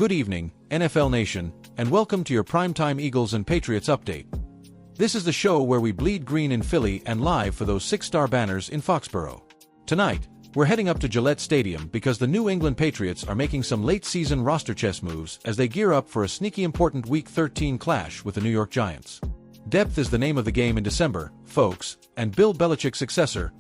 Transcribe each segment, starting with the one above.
Good evening, NFL Nation, and welcome to your primetime Eagles and Patriots update. This is the show where we bleed green in Philly and live for those six-star banners in Foxborough. Tonight, we're heading up to Gillette Stadium because the New England Patriots are making some late-season roster chess moves as they gear up for a sneaky important Week 13 clash with the New York Giants. Depth is the name of the game in December, folks, and Bill Belichick's successor,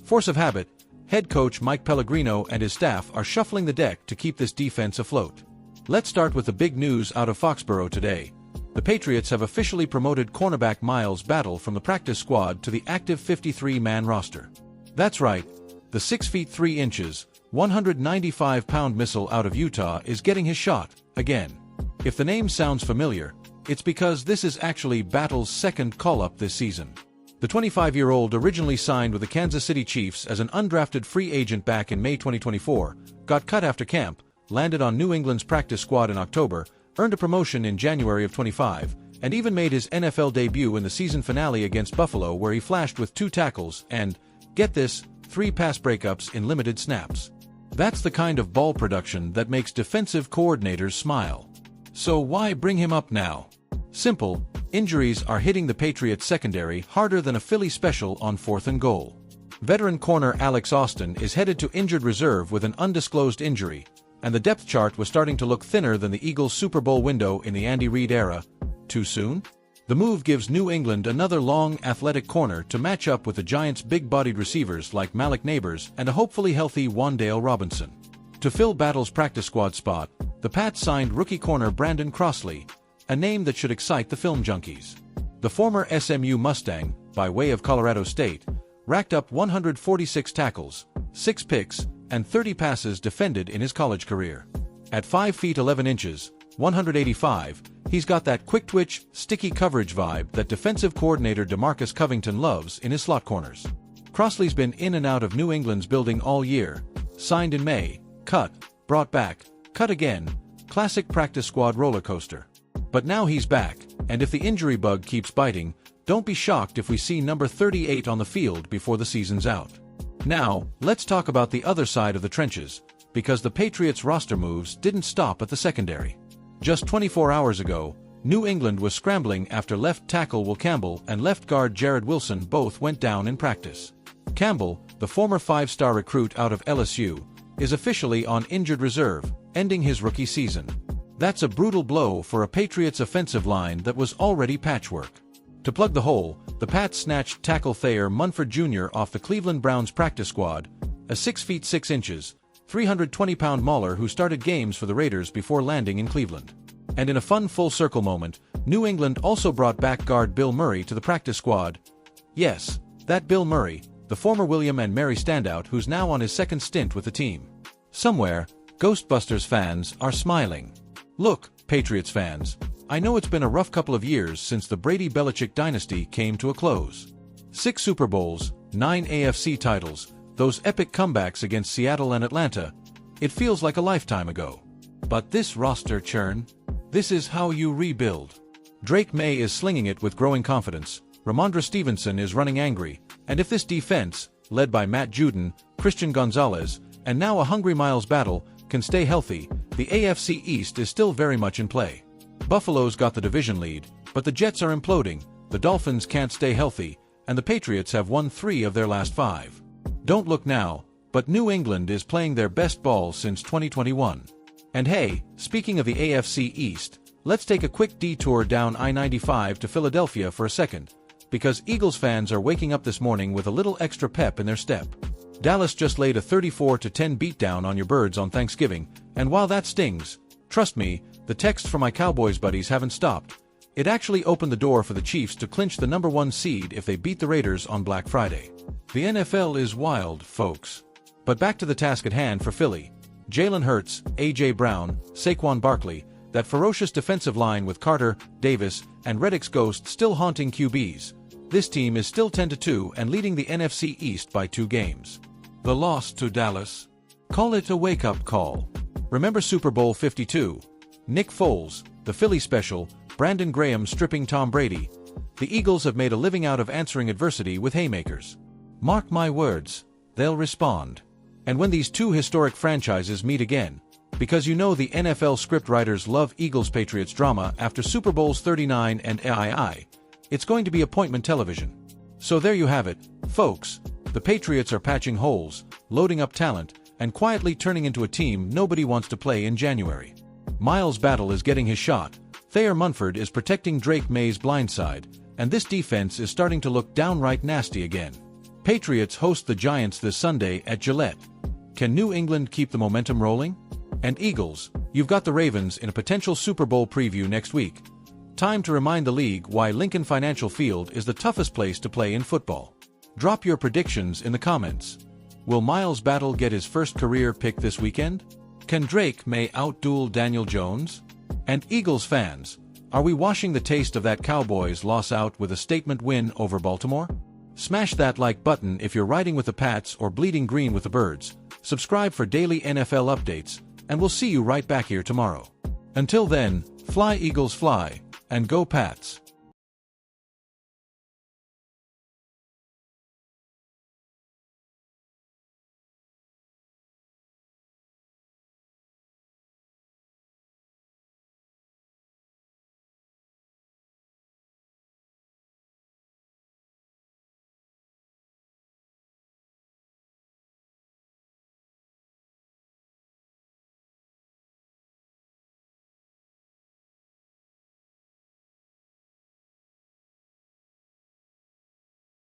force of habit, head coach Mike Pellegrino and his staff are shuffling the deck to keep this defense afloat. Let's start with the big news out of Foxborough today. The Patriots have officially promoted cornerback Miles Battle from the practice squad to the active 53-man roster. That's right, the 6 feet 3 inches, 195-pound missile out of Utah is getting his shot, again. If the name sounds familiar, it's because this is actually Battle's second call-up this season. The 25-year-old originally signed with the Kansas City Chiefs as an undrafted free agent back in May 2024, got cut after camp, landed on New England's practice squad in October, earned a promotion in January of 25, and even made his NFL debut in the season finale against Buffalo where he flashed with 2 tackles and, get this, 3 pass breakups in limited snaps. That's the kind of ball production that makes defensive coordinators smile. So why bring him up now? Simple. Injuries are hitting the Patriots secondary harder than a Philly special on 4th and goal. Veteran corner Alex Austin is headed to injured reserve with an undisclosed injury, and the depth chart was starting to look thinner than the Eagles' Super Bowl window in the Andy Reid era. Too soon? The move gives New England another long, athletic corner to match up with the Giants' big-bodied receivers like Malik Nabers and a hopefully healthy Wan'Dale Robinson. To fill Battle's practice squad spot, the Pats signed rookie corner Brandon Crossley, a name that should excite the film junkies. The former SMU Mustang, by way of Colorado State, racked up 146 tackles, 6 picks, and 30 passes defended in his college career. At 5 feet 11 inches, 185, he's got that quick-twitch, sticky coverage vibe that defensive coordinator DeMarcus Covington loves in his slot corners. Crossley's been in and out of New England's building all year, signed in May, cut, brought back, cut again, classic practice squad roller coaster. But now he's back, and if the injury bug keeps biting, don't be shocked if we see number 38 on the field before the season's out. Now, let's talk about the other side of the trenches, because the Patriots' roster moves didn't stop at the secondary. Just 24 hours ago, New England was scrambling after left tackle Will Campbell and left guard Jared Wilson both went down in practice. Campbell, the former 5-star recruit out of LSU, is officially on injured reserve, ending his rookie season. That's a brutal blow for a Patriots offensive line that was already patchwork. To plug the hole, the Pats snatched tackle Thayer Munford Jr. off the Cleveland Browns practice squad, a 6 feet 6 inches, 320-pound mauler who started games for the Raiders before landing in Cleveland. And in a fun full-circle moment, New England also brought back guard Bill Murray to the practice squad. Yes, that Bill Murray, the former William and Mary standout who's now on his second stint with the team. Somewhere, Ghostbusters fans are smiling. Look, Patriots fans, I know it's been a rough couple of years since the Brady-Belichick dynasty came to a close. 6 Super Bowls, 9 AFC titles, those epic comebacks against Seattle and Atlanta, it feels like a lifetime ago. But this roster churn? This is how you rebuild. Drake Maye is slinging it with growing confidence, Ramondre Stevenson is running angry, and if this defense, led by Matt Judon, Christian Gonzalez, and now a hungry Miles Battle, can stay healthy, the AFC East is still very much in play. Buffalo's got the division lead, but the Jets are imploding, the Dolphins can't stay healthy, and the Patriots have won 3 of their last 5. Don't look now, but New England is playing their best ball since 2021. And hey, speaking of the AFC East, let's take a quick detour down I-95 to Philadelphia for a second, because Eagles fans are waking up this morning with a little extra pep in their step. Dallas just laid a 34-10 beatdown on your Birds on Thanksgiving, and while that stings, trust me, the texts from my Cowboys buddies haven't stopped. It actually opened the door for the Chiefs to clinch the number 1 seed if they beat the Raiders on Black Friday. The NFL is wild, folks. But back to the task at hand for Philly. Jalen Hurts, A.J. Brown, Saquon Barkley, that ferocious defensive line with Carter, Davis, and Reddick's ghost still haunting QBs. This team is still 10-2 and leading the NFC East by 2 games. The loss to Dallas? Call it a wake-up call. Remember Super Bowl 52? Nick Foles, the Philly special, Brandon Graham stripping Tom Brady. The Eagles have made a living out of answering adversity with haymakers. Mark my words, they'll respond. And when these 2 historic franchises meet again, Because you know the NFL scriptwriters love Eagles Patriots drama after Super Bowls 39 and III. It's going to be appointment television. So there you have it, folks. The Patriots are patching holes, loading up talent, and quietly turning into a team nobody wants to play in January. Miles Battle is getting his shot, Thayer Munford is protecting Drake Maye's blindside, and this defense is starting to look downright nasty again. Patriots host the Giants this Sunday at Gillette. Can New England keep the momentum rolling? And Eagles, you've got the Ravens in a potential Super Bowl preview next week. Time to remind the league why Lincoln Financial Field is the toughest place to play in football. Drop your predictions in the comments. Will Miles Battle get his first career pick this weekend? Can Drake Maye outduel Daniel Jones? And Eagles fans, are we washing the taste of that Cowboys loss out with a statement win over Baltimore? Smash that like button if you're riding with the Pats or bleeding green with the Birds. Subscribe for daily NFL updates, and we'll see you right back here tomorrow. Until then, fly Eagles fly, and go Pats!